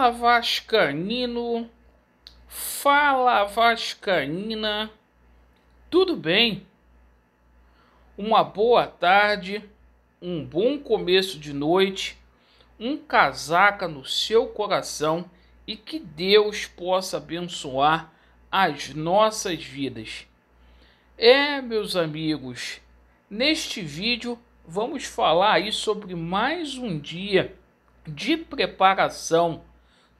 Fala vascaíno, fala vascaína, tudo bem? Uma boa tarde, um bom começo de noite, um casaca no seu coração e que Deus possa abençoar as nossas vidas. Meus amigos, neste vídeo vamos falar aí sobre mais um dia de preparação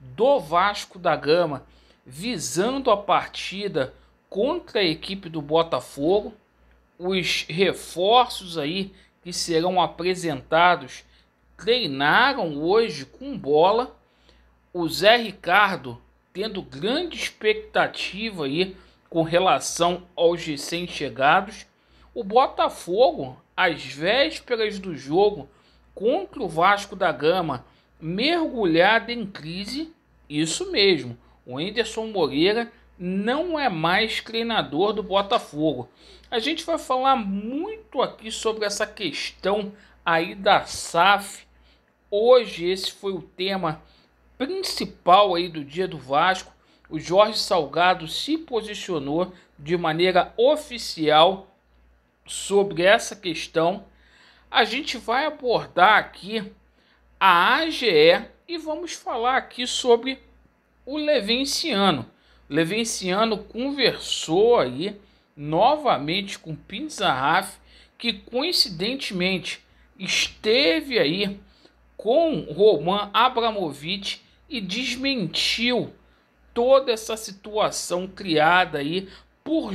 do Vasco da Gama, visando a partida contra a equipe do Botafogo. Os reforços aí que serão apresentados treinaram hoje com bola. O Zé Ricardo tendo grande expectativa aí com relação aos recém-chegados. O Botafogo, às vésperas do jogo contra o Vasco da Gama, mergulhado em crise. Isso mesmo, o Anderson Moreira não é mais treinador do Botafogo. A gente vai falar muito aqui sobre essa questão aí da SAF. Hoje esse foi o tema principal aí do dia do Vasco. O Jorge Salgado se posicionou de maneira oficial sobre essa questão. A gente vai abordar aqui a AGE e vamos falar aqui sobre o Levenciano. Levenciano conversou aí novamente com Pizarraf, que coincidentemente esteve aí com Roman Abramovich e desmentiu toda essa situação criada aí por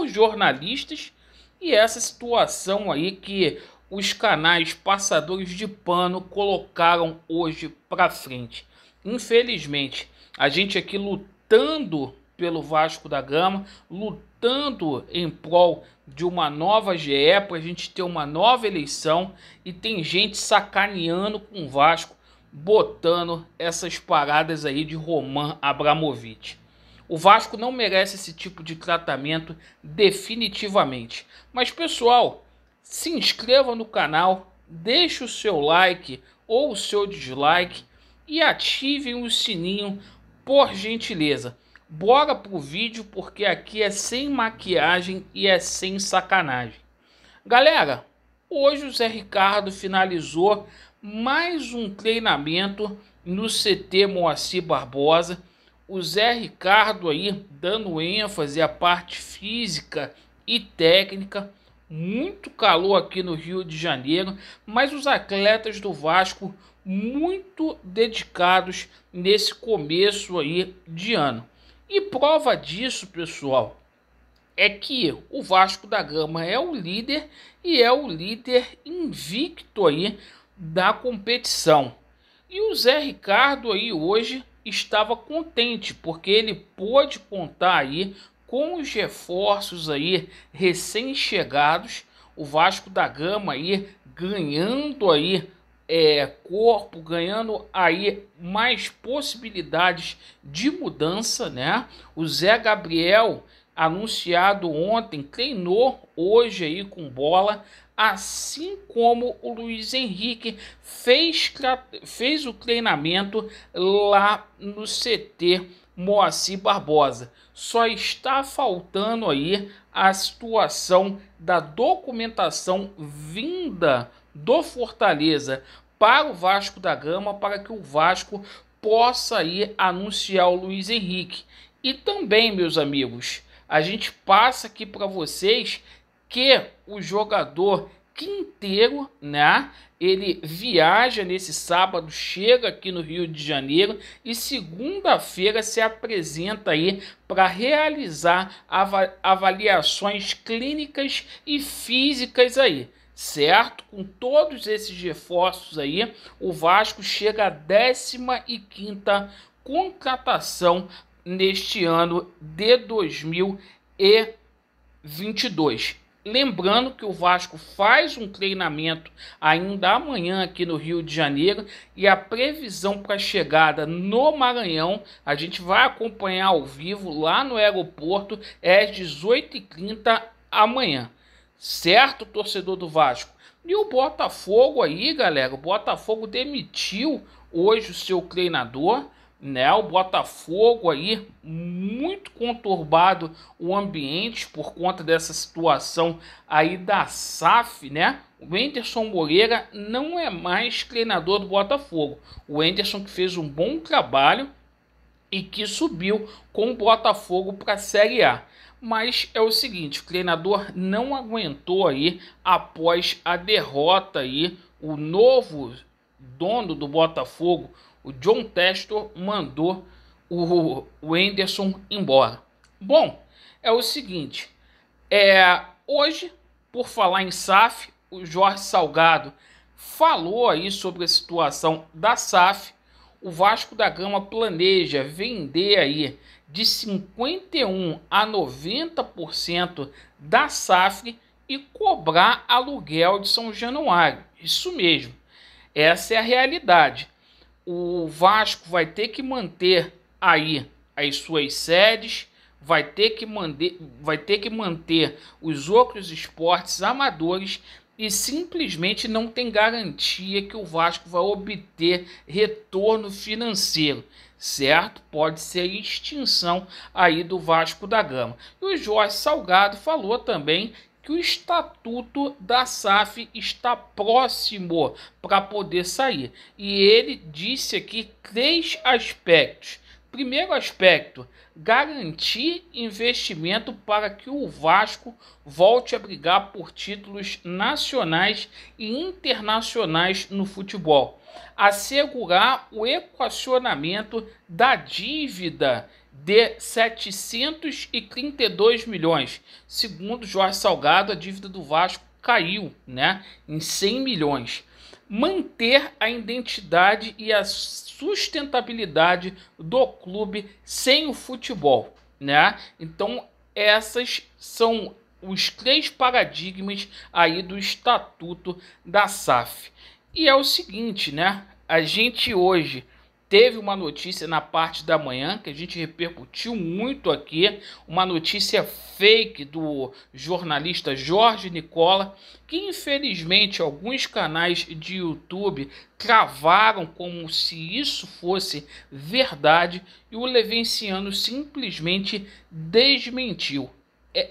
jornalistas e essa situação aí que os canais passadores de pano colocaram hoje para frente. Infelizmente, a gente aqui lutando pelo Vasco da Gama, lutando em prol de uma nova GE, para a gente ter uma nova eleição, e tem gente sacaneando com o Vasco, botando essas paradas aí de Roman Abramovich. O Vasco não merece esse tipo de tratamento definitivamente. Mas pessoal, se inscreva no canal, deixe o seu like ou o seu dislike e ativem o sininho por gentileza. Bora pro vídeo, porque aqui é sem maquiagem e é sem sacanagem. Galera, hoje o Zé Ricardo finalizou mais um treinamento no CT Moacir Barbosa. O Zé Ricardo aí dando ênfase à parte física e técnica. Muito calor aqui no Rio de Janeiro, mas os atletas do Vasco muito dedicados nesse começo aí de ano. E prova disso, pessoal, é que o Vasco da Gama é o líder e é o líder invicto aí da competição. E o Zé Ricardo aí hoje estava contente porque ele pôde contar aí com os reforços aí recém-chegados. O Vasco da Gama aí ganhando aí corpo, ganhando aí mais possibilidades de mudança, né? O Zé Gabriel, anunciado ontem, treinou hoje aí com bola, assim como o Luiz Henrique fez o treinamento lá no CT Moacir Barbosa. Só está faltando aí a situação da documentação vinda do Fortaleza para o Vasco da Gama, para que o Vasco possa aí anunciar o Luiz Henrique. E também, meus amigos, a gente passa aqui para vocês que o jogador Quinteiro, né, ele viaja nesse sábado, chega aqui no Rio de Janeiro e segunda-feira se apresenta aí para realizar avaliações clínicas e físicas aí, certo? Com todos esses reforços aí, o Vasco chega à 15ª contratação neste ano de 2022. Lembrando que o Vasco faz um treinamento ainda amanhã aqui no Rio de Janeiro e a previsão para a chegada no Maranhão, a gente vai acompanhar ao vivo lá no aeroporto, é às 18h30 amanhã. Certo, torcedor do Vasco? E o Botafogo aí, galera, o Botafogo demitiu hoje o seu treinador, né? O Botafogo aí, muito conturbado o ambiente por conta dessa situação aí da SAF, né? O Wenderson Moreira não é mais treinador do Botafogo. O Wenderson que fez um bom trabalho e que subiu com o Botafogo para a Série A. Mas é o seguinte, o treinador não aguentou aí após a derrota aí, o novo dono do Botafogo, o John Textor, mandou o Wenderson embora. Bom, é o seguinte, hoje, por falar em SAF, o Jorge Salgado falou aí sobre a situação da SAF. O Vasco da Gama planeja vender aí de 51% a 90% da SAF e cobrar aluguel de São Januário. Isso mesmo, essa é a realidade. O Vasco vai ter que manter aí as suas sedes, vai ter que manter os outros esportes amadores e simplesmente não tem garantia que o Vasco vai obter retorno financeiro, certo? Pode ser a extinção aí do Vasco da Gama. E o Jorge Salgado falou também que o estatuto da SAF está próximo para poder sair. E ele disse aqui 3 aspectos. Primeiro aspecto, garantir investimento para que o Vasco volte a brigar por títulos nacionais e internacionais no futebol. Assegurar o equacionamento da dívida de 732 milhões. Segundo Jorge Salgado, a dívida do Vasco caiu, né, em 100 milhões. Manter a identidade e a sustentabilidade do clube sem o futebol, né? Então, essas são os 3 paradigmas aí do estatuto da SAF. E é o seguinte, né? A gente hoje teve uma notícia na parte da manhã que a gente repercutiu muito aqui, uma notícia fake do jornalista Jorge Nicola, que infelizmente alguns canais de YouTube cravaram como se isso fosse verdade e o Levenciano simplesmente desmentiu.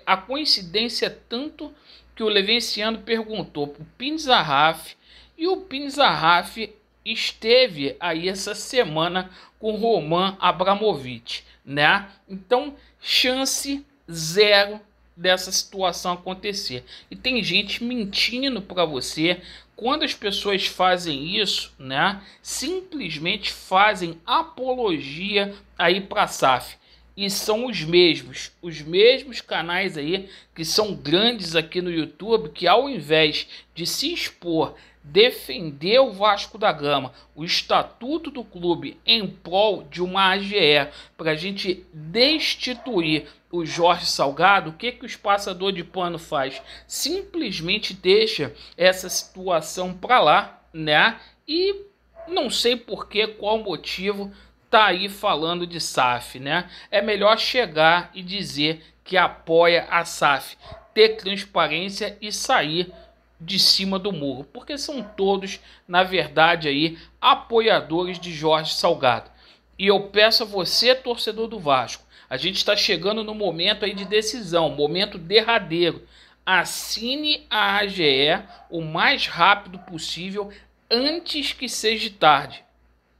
A coincidência é tanto que o Levenciano perguntou para o Pinzarraf e o Pinzarraf esteve aí essa semana com Roman Abramovich, né? Então, chance zero dessa situação acontecer. E tem gente mentindo para você. Quando as pessoas fazem isso, né? Simplesmente fazem apologia aí para a SAF. E são os mesmos canais aí que são grandes aqui no YouTube, que ao invés de se expor, defender o Vasco da Gama, o estatuto do clube em prol de uma AGE, para a gente destituir o Jorge Salgado, o que os passadores de pano faz? Simplesmente deixa essa situação para lá, né? E não sei por que, qual motivo tá aí falando de SAF, né? É melhor chegar e dizer que apoia a SAF, ter transparência e sair de cima do muro, porque são todos, na verdade, aí apoiadores de Jorge Salgado. E eu peço a você, torcedor do Vasco, a gente está chegando no momento aí de decisão, momento derradeiro. Assine a AGE o mais rápido possível, antes que seja tarde.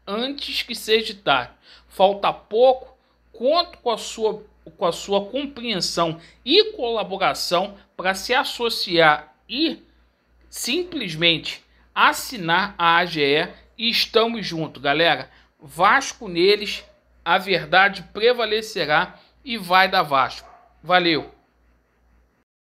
Antes que seja tarde. Falta pouco, conto com a sua compreensão e colaboração para se associar e simplesmente assinar a AGE e estamos juntos, galera. Vasco neles, a verdade prevalecerá e vai dar Vasco. Valeu!